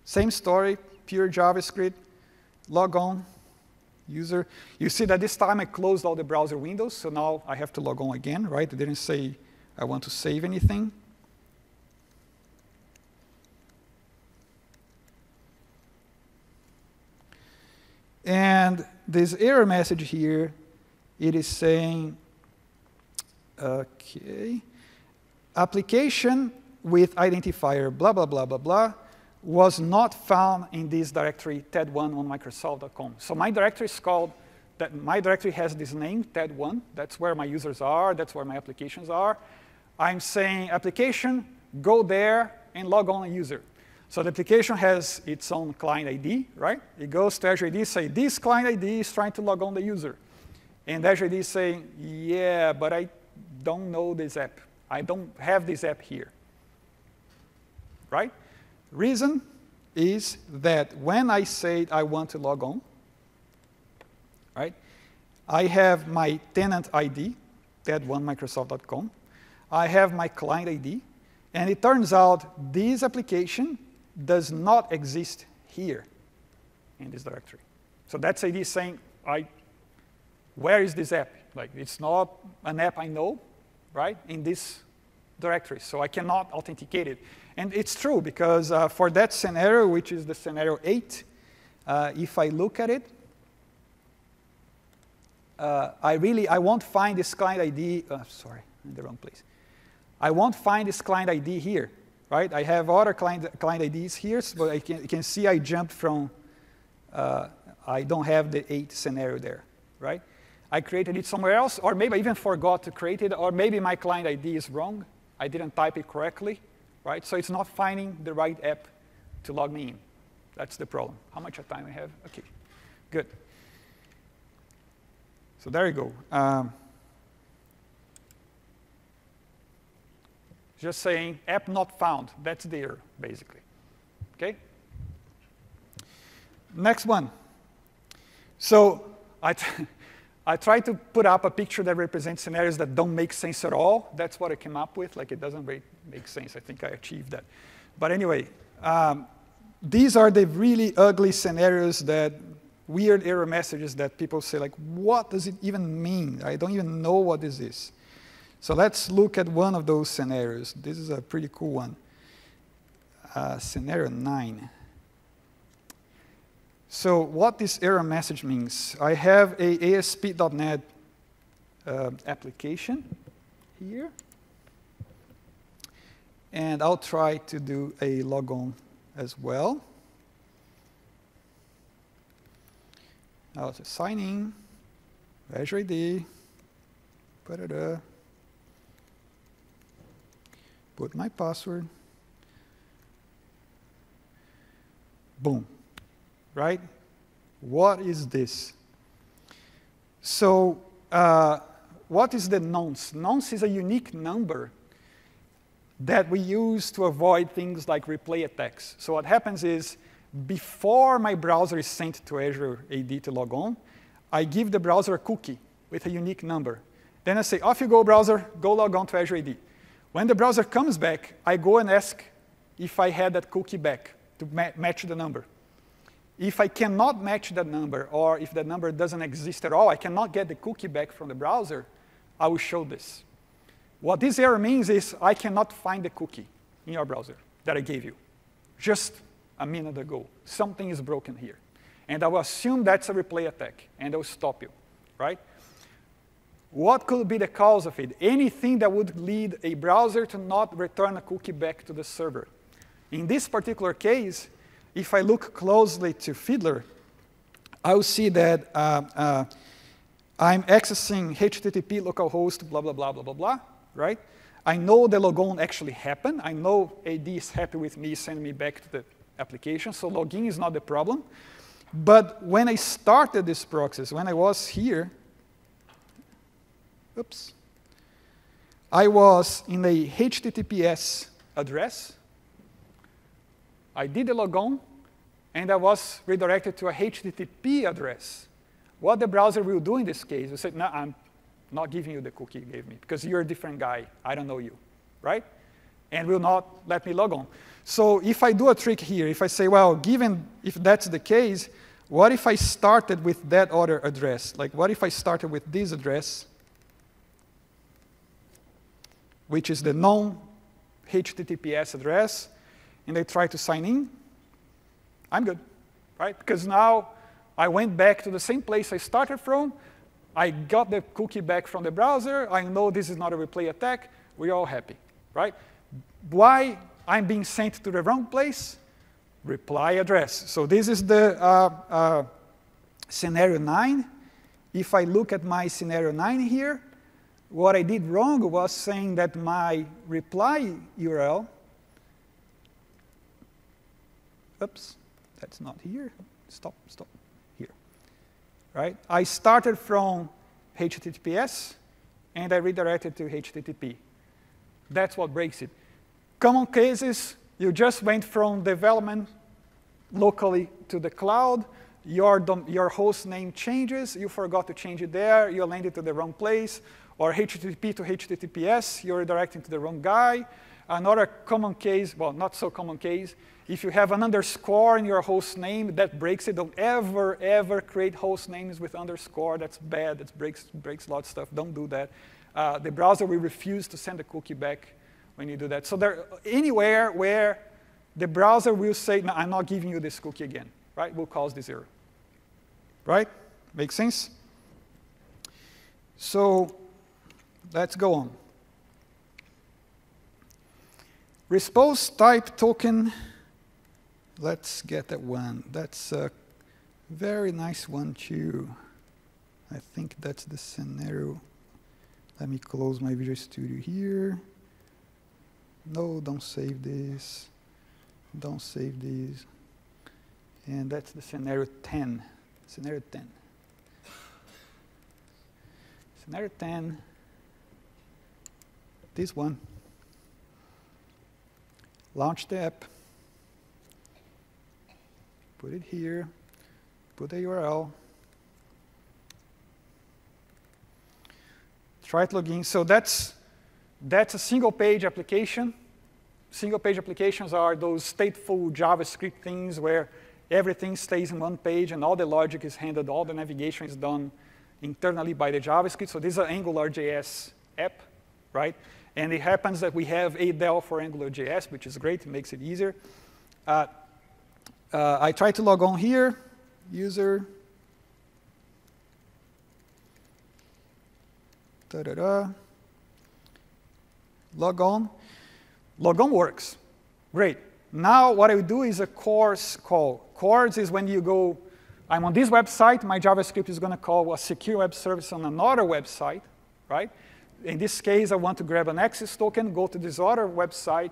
[SPEAKER 2] Same story, pure JavaScript, log on, user. You see that this time I closed all the browser windows, so now I have to log on again, right? I didn't say I want to save anything. And this error message here, it is saying, okay, application with identifier blah, blah, blah, blah, blah, was not found in this directory TED1 on Microsoft.com. So my directory is called, my directory has this name, TED1. That's where my users are. That's where my applications are. I'm saying application, go there and log on a user. So the application has its own client ID, right? It goes to Azure AD, say, this client ID is trying to log on the user. And Azure AD is saying, yeah, but I don't know this app. I don't have this app here, right? Reason is that when I say I want to log on, right, I have my tenant ID, TED1Microsoft.com. I have my client ID. And it turns out this application does not exist here in this directory. So that's ID saying, where is this app? Like, it's not an app I know, right, in this directory. So I cannot authenticate it. And it's true, because for that scenario, which is the scenario 8, if I look at it, I won't find this client ID. Sorry, in the wrong place. I won't find this client ID here, right? I have other client IDs here, but you can see I jumped from, I don't have the 8 scenario there, right? I created it somewhere else, or maybe I even forgot to create it, or maybe my client ID is wrong. I didn't type it correctly, right? So it's not finding the right app to log me in. That's the problem. How much time I have? OK, good. So there you go. Just saying app not found. That's the error, basically. OK? Next one. So I try to put up a picture that represents scenarios that don't make sense at all. That's what I came up with. Like, it doesn't make sense. I think I achieved that. But anyway, these are the really ugly scenarios, that weird error messages that people say, like, what does it even mean? I don't even know what this is. So let's look at one of those scenarios. This is a pretty cool one. Scenario 9. So what this error message means, I have a ASP.NET application here. And I'll try to do a logon as well. I'll just sign in, Azure ID, put my password, boom, right? What is this? So what is the nonce? Nonce is a unique number that we use to avoid things like replay attacks. So what happens is, before my browser is sent to Azure AD to log on, I give the browser a cookie with a unique number. Then I say, off you go, browser, go log on to Azure AD. When the browser comes back, I go and ask if I had that cookie back to match the number. If I cannot match that number, or if that number doesn't exist at all, I cannot get the cookie back from the browser, I will show this. What this error means is I cannot find the cookie in your browser that I gave you just a minute ago. Something is broken here. And I will assume that's a replay attack, and I will stop you, right? What could be the cause of it? Anything that would lead a browser to not return a cookie back to the server. In this particular case, if I look closely to Fiddler, I will see that I'm accessing HTTP localhost, blah, blah, blah, blah, blah, blah, right? I know the logon actually happened. I know AD is happy with me sending me back to the application, so login is not the problem. But when I started this process, when I was here, oops, I was in a HTTPS address. I did the logon, and I was redirected to a HTTP address. What the browser will do in this case, will say, no, I'm not giving you the cookie you gave me, because you're a different guy. I don't know you, right? And will not let me log on. So if I do a trick here, if I say, well, given if that's the case, what if I started with that other address? Like, what if I started with this address, which is the non-HTTPS address, and I try to sign in? I'm good, right? Because now I went back to the same place I started from. I got the cookie back from the browser. I know this is not a replay attack. We're all happy, right? Why I'm being sent to the wrong place? Reply address. So this is the scenario 9. If I look at my scenario 9 here, what I did wrong was saying that my reply URL, oops, that's not here. Stop, here, right? I started from HTTPS, and I redirected to HTTP. That's what breaks it. Common cases, you just went from development locally to the cloud. Your host name changes. You forgot to change it there. You landed to the wrong place. Or HTTP to HTTPS, you're redirecting to the wrong guy. Another common case, well, not so common case, if you have an underscore in your host name, that breaks it. Don't ever, ever create host names with underscore. That's bad. That breaks a lot of stuff. Don't do that. The browser will refuse to send the cookie back when you do that. So there, anywhere where the browser will say, no, I'm not giving you this cookie again, right, will cause this error. Right? Make sense? So let's go on. Response type token. Let's get that one. That's a very nice one too. I think that's the scenario. Let me close my Visual Studio here. No, don't save this. Don't save these. And that's the scenario 10. Scenario 10. Scenario 10. This one. Launch the app. Put it here. Put the URL. Try to log in. So that's a single page application. Single-page applications are those stateful JavaScript things where everything stays in one page and all the logic is handled, all the navigation is done internally by the JavaScript. So this is an AngularJS app, right? And it happens that we have a DEL for AngularJS, which is great. It makes it easier. I try to log on here, user. Log on. Log on works. Great. Now what I do is a CORS call. CORS is when you go, I'm on this website, my JavaScript is going to call a secure web service on another website, right? In this case, I want to grab an access token, go to this other website,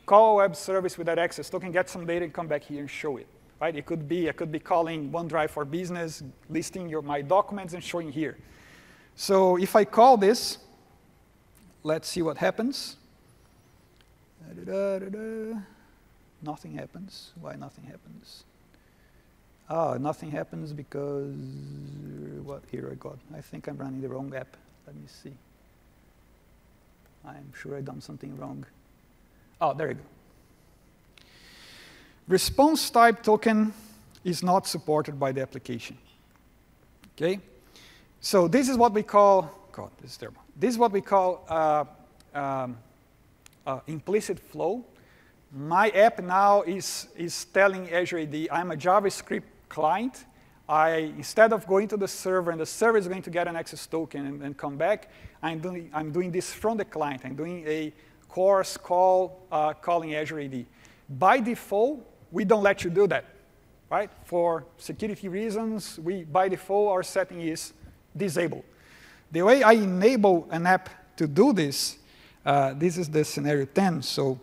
[SPEAKER 2] call a web service with that access token, get some data, and come back here and show it, right? I could be calling OneDrive for Business, listing my documents and showing here. So if I call this, let's see what happens. Nothing happens. Why nothing happens? Nothing happens because, what, here I got. I think I'm running the wrong app. Let me see. I'm sure I've done something wrong. Oh, there you go. Response type token is not supported by the application. Okay? So this is what we call, God, this is terrible. This is what we call implicit flow. My app now is telling Azure AD, I'm a JavaScript client. Instead of going to the server and the server is going to get an access token and come back, I'm doing this from the client. I'm doing a CORS call calling Azure AD. By default, we don't let you do that, right? For security reasons, by default, our setting is disabled. The way I enable an app to do this, this is the scenario 10. So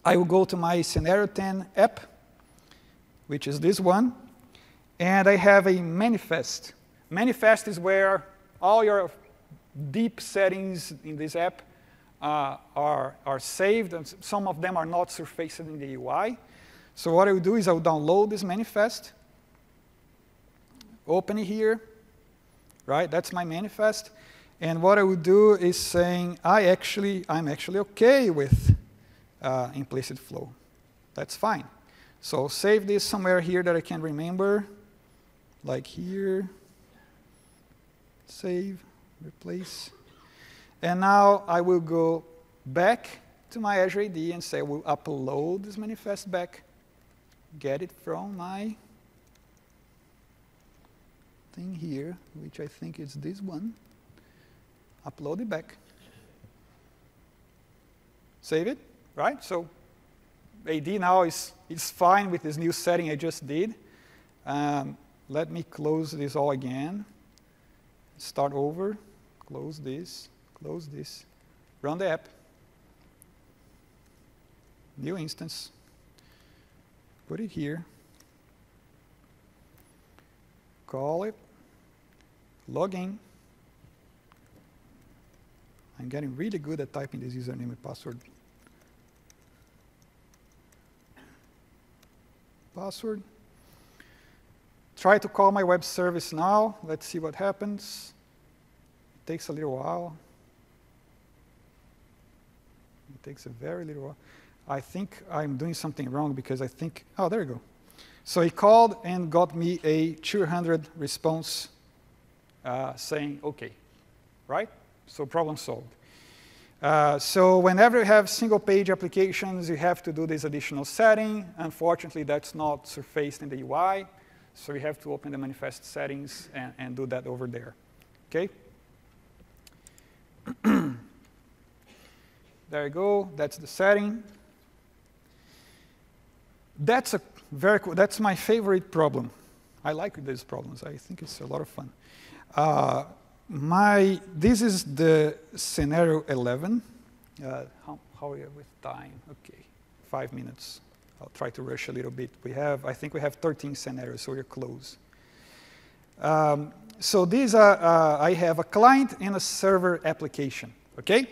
[SPEAKER 2] I will go to my scenario 10 app, which is this one. And I have a manifest. Manifest is where all your deep settings in this app are saved, and some of them are not surfaced in the UI. So what I will do is I will download this manifest, open it here, right? That's my manifest. And what I will do is saying, I'm actually OK with implicit flow. That's fine. So save this somewhere here that I can remember. Like here, save, replace. And now I will go back to my Azure AD and say I will upload this manifest back, get it from my thing here, which I think is this one, upload it back, save it, right? So AD now is fine with this new setting I just did. Let me close this all again, start over, close this, run the app, new instance, put it here, call it, log in. I'm getting really good at typing this username and password. Password. Try to call my web service now. Let's see what happens. It takes a little while. It takes a very little while. I think I'm doing something wrong because I think, oh, there you go. So he called and got me a 200 response saying, OK, right? So problem solved. So whenever you have single-page applications, you have to do this additional setting. Unfortunately, that's not surfaced in the UI. So you have to open the manifest settings and do that over there. OK? There you go. That's the setting. That's a very cool. That's my favorite problem. I like these problems. I think it's a lot of fun. This is the scenario 11. How are we with time? OK, 5 minutes. I'll try to rush a little bit. I think we have 13 scenarios, so we're close. So these are, I have a client and a server application, OK?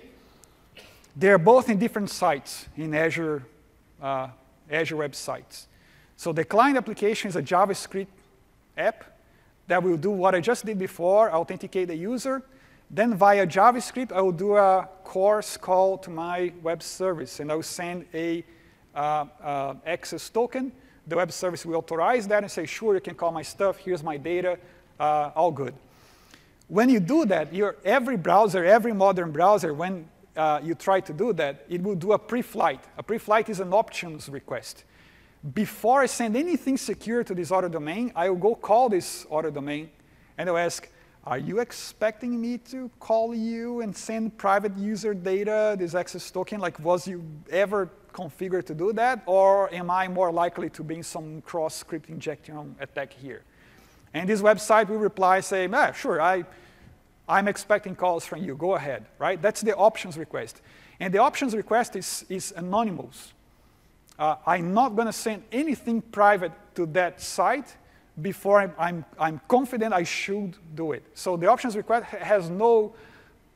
[SPEAKER 2] They're both in different sites in Azure websites. So the client application is a JavaScript app that will do what I just did before, authenticate the user. Then via JavaScript, I will do a coarse call to my web service, and I will send a access token. The web service will authorize that and say, sure, you can call my stuff, here's my data, all good. When you do that, every browser, every modern browser, when you try to do that, it will do a pre-flight. A pre-flight is an options request. Before I send anything secure to this auto domain, I will go call this auto domain, and I'll ask, are you expecting me to call you and send private user data, this access token? Like, was you ever configured to do that? Or am I more likely to be in some cross-script injection attack here? And this website will reply, say, sure, I'm expecting calls from you. Go ahead, right? That's the options request. And the options request is anonymous. I'm not going to send anything private to that site before I'm confident I should do it. So the options request has no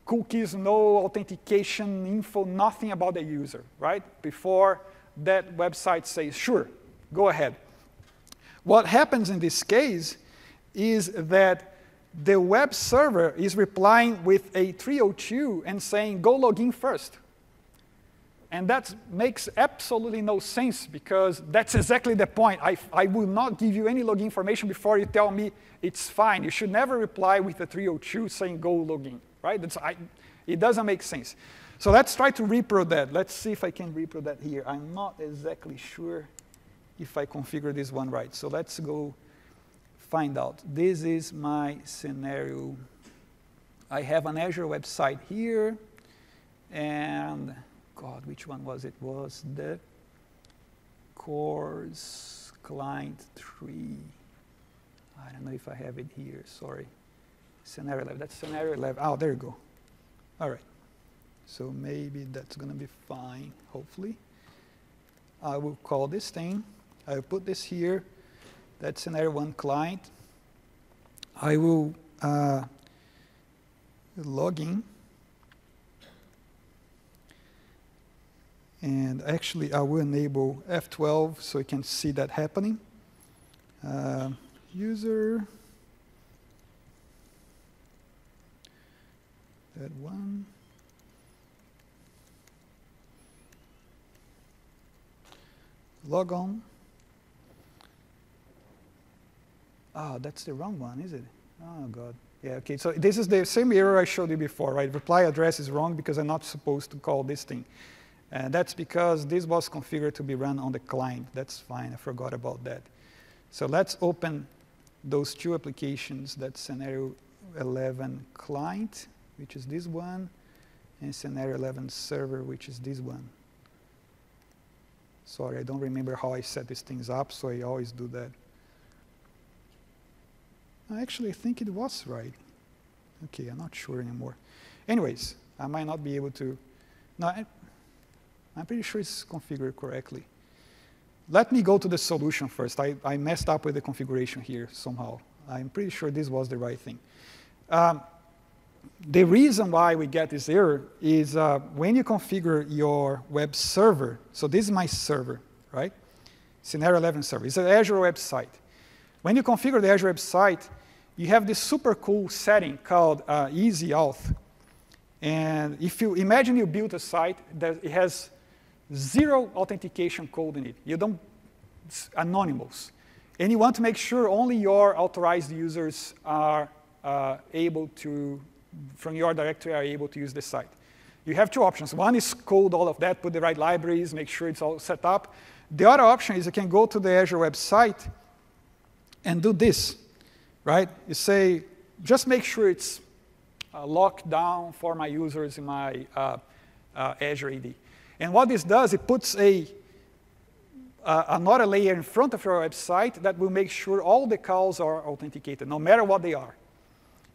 [SPEAKER 2] cookies, no authentication info, nothing about the user, right? Before that website says, sure, go ahead. What happens in this case is that the web server is replying with a 302 and saying, go log in first. And that makes absolutely no sense, because that's exactly the point. I will not give you any login information before you tell me it's fine. You should never reply with a 302 saying go log in, right? It doesn't make sense. So let's try to repro that. Let's see if I can repro that here. I'm not exactly sure if I configure this one right. So let's go find out. This is my scenario. I have an Azure website here, and God, which one was it? Was the course client 3. I don't know if I have it here, sorry. Scenario 11, that's scenario 11. Oh, there you go. All right, so maybe that's gonna be fine, hopefully. I will call this thing. I will put this here. That's scenario 1 client. I will log in. And actually, I will enable F12 so you can see that happening. User, that one. Log on. Oh, that's the wrong one, is it? Oh, God. Yeah, OK, so this is the same error I showed you before, right? Reply address is wrong because I'm not supposed to call this thing. And that's because this was configured to be run on the client. That's fine, I forgot about that. So let's open those two applications. That's scenario 11 client, which is this one, and scenario 11 server, which is this one. Sorry, I don't remember how I set these things up, so I always do that. I actually think it was right. OK, I'm not sure anymore. Anyways, I might not be able to. No, I'm pretty sure it's configured correctly. Let me go to the solution first. I messed up with the configuration here somehow. I'm pretty sure this was the right thing. The reason why we get this error is when you configure your web server. So this is my server, right? Scenario 11 server. It's an Azure website. When you configure the Azure website, you have this super cool setting called Easy Auth. And if you imagine you built a site that it has 0 authentication code in it. You don't, it's anonymous. And you want to make sure only your authorized users are able to, from your directory, are able to use the site. You have 2 options. One is code all of that, put the right libraries, make sure it's all set up. The other option is you can go to the Azure website and do this, right? You say, just make sure it's locked down for my users in my Azure AD. And what this does, it puts another layer in front of your website that will make sure all the calls are authenticated, no matter what they are.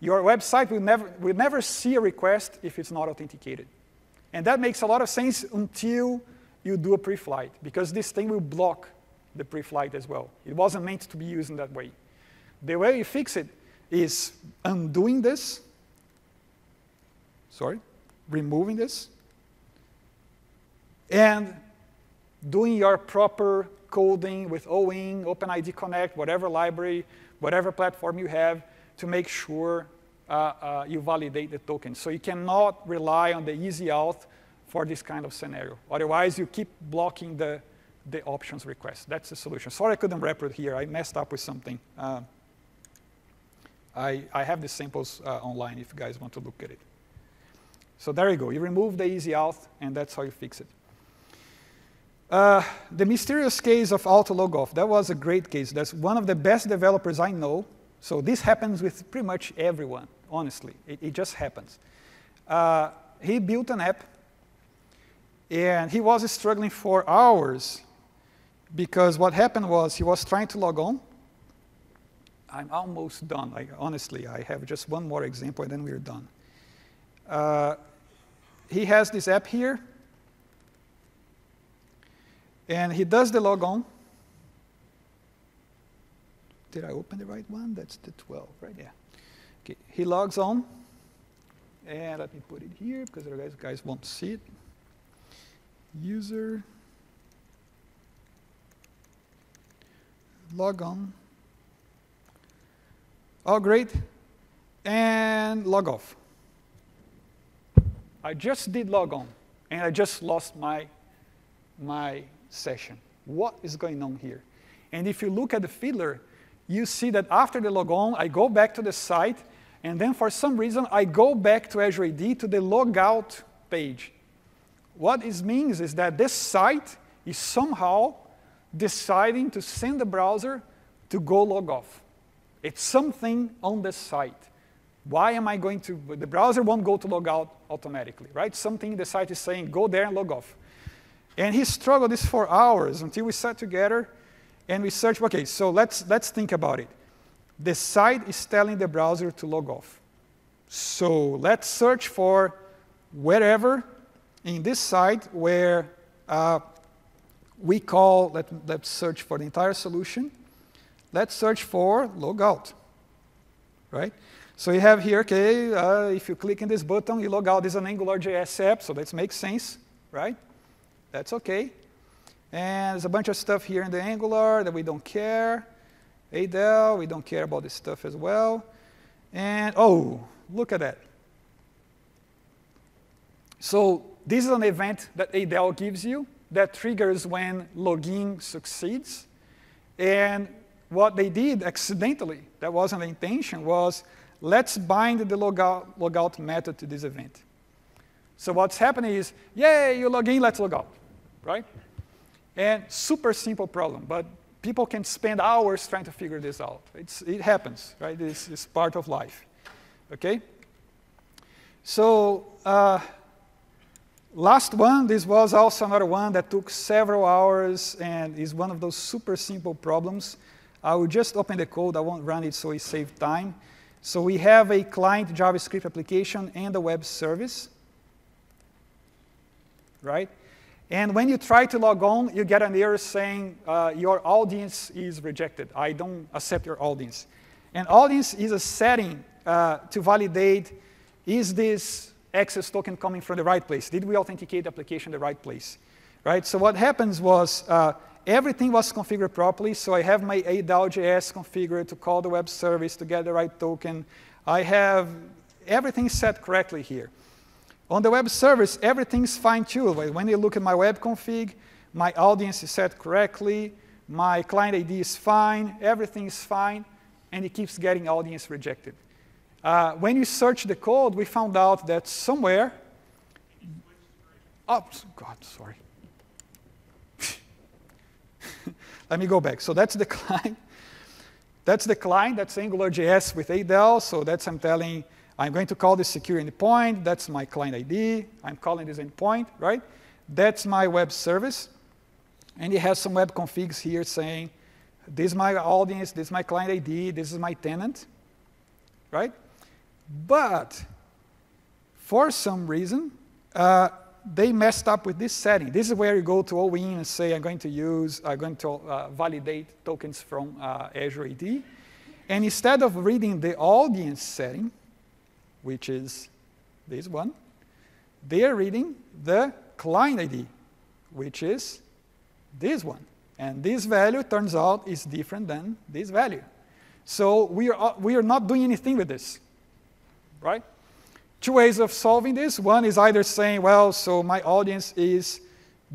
[SPEAKER 2] Your website will never see a request if it's not authenticated. And that makes a lot of sense until you do a pre-flight, because this thing will block the pre-flight as well. It wasn't meant to be used in that way. The way you fix it is undoing this, removing this, and doing your proper coding with OIN, OpenID Connect, whatever library, whatever platform you have, to make sure you validate the token. So you cannot rely on the easy auth for this kind of scenario. Otherwise, you keep blocking the options request. That's the solution. Sorry I couldn't wrap it here. I messed up with something. I have the samples online if you guys want to look at it. So there you go. You remove the easy auth, and that's how you fix it. The mysterious case of auto log off, that was a great case. That's one of the best developers I know. So this happens with pretty much everyone, honestly. It just happens. He built an app, and he was struggling for hours because what happened was he was trying to log on. I'm almost done. Honestly, I have just one more example, and then we're done. He has this app here, and he does the logon. Did I open the right one? That's the 12, right? Yeah. Okay. He logs on, and let me put it here because otherwise you guys won't see it. User, log on. Oh, great. And log off. I just did log on, and I just lost my session. What is going on here? And if you look at the fiddler, you see that after the logon, I go back to the site, and then for some reason, I go back to Azure AD to the logout page. What this means is that this site is somehow deciding to send the browser to go log off. It's something on the site. Why am I going to, the browser won't go to log out automatically, right? Something the site is saying, go there and log off. And he struggled this for hours until we sat together and we searched, okay, so let's think about it. The site is telling the browser to log off. So let's search for wherever in this site where we call, let's search for the entire solution. Let's search for logout, right? So you have here, okay, if you click in this button, you log out. This is an AngularJS app, so that makes sense, right? That's okay. And there's a bunch of stuff here in the Angular that we don't care. ADEL, we don't care about this stuff as well. And, oh, look at that. So this is an event that ADEL gives you that triggers when login succeeds. And what they did accidentally, that wasn't the intention, was let's bind the logout method to this event. So what's happening is, yay, you log in, let's log out, right? And super simple problem, but people can spend hours trying to figure this out. It happens, right? It's part of life, okay? So last one, this was also another one that took several hours and is one of those super simple problems. I will just open the code. I won't run it so we save time. So we have a client JavaScript application and a web service, right? And when you try to log on, you get an error saying your audience is rejected. I don't accept your audience. And audience is a setting to validate, is this access token coming from the right place? Did we authenticate the application in the right place? Right? So what happens was everything was configured properly. So I have my ADAL.js configured to call the web service to get the right token. I have everything set correctly here. On the web service, everything's fine too. When you look at my web config, my audience is set correctly, my client ID is fine, everything is fine, and it keeps getting audience rejected. When you search the code, we found out that somewhere, oh, God, sorry. Let me go back. So that's the client. That's the client. That's AngularJS with ADEL. So that's I'm telling, I'm going to call this secure endpoint. That's my client ID. I'm calling this endpoint, right? That's my web service. And it has some web configs here saying, this is my audience, this is my client ID, this is my tenant, right? But for some reason, they messed up with this setting. This is where you go to OIN and say, I'm going to validate tokens from Azure AD. And instead of reading the audience setting, which is this one, they are reading the client ID, which is this one. And this value, turns out, is different than this value. So we are not doing anything with this. right? Two ways of solving this. One is either saying, well, so my audience is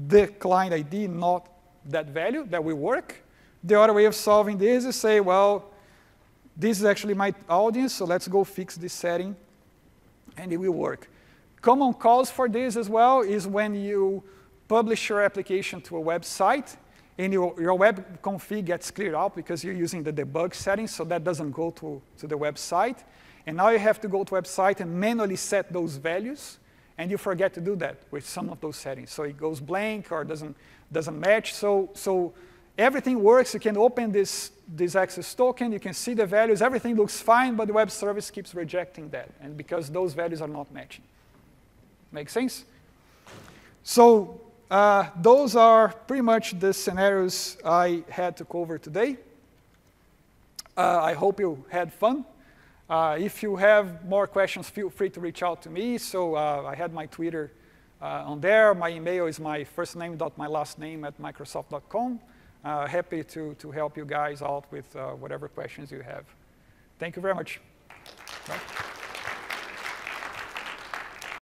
[SPEAKER 2] the client ID, not that value, that will work. The other way of solving this is say, well, this is actually my audience, so let's go fix this setting, and it will work. Common cause for this as well is when you publish your application to a website, and your web config gets cleared out because you're using the debug settings, so that doesn't go to the website. And now you have to go to website and manually set those values, and you forget to do that with some of those settings. So it goes blank or doesn't match. So everything works. You can open this access token. You can see the values. Everything looks fine, but the web service keeps rejecting that, and because those values are not matching. Make sense? So those are pretty much the scenarios I had to cover today. I hope you had fun. If you have more questions, feel free to reach out to me. So I had my Twitter on there. My email is my first name dot my last name at microsoft.com. Happy to help you guys out with whatever questions you have. Thank you very much.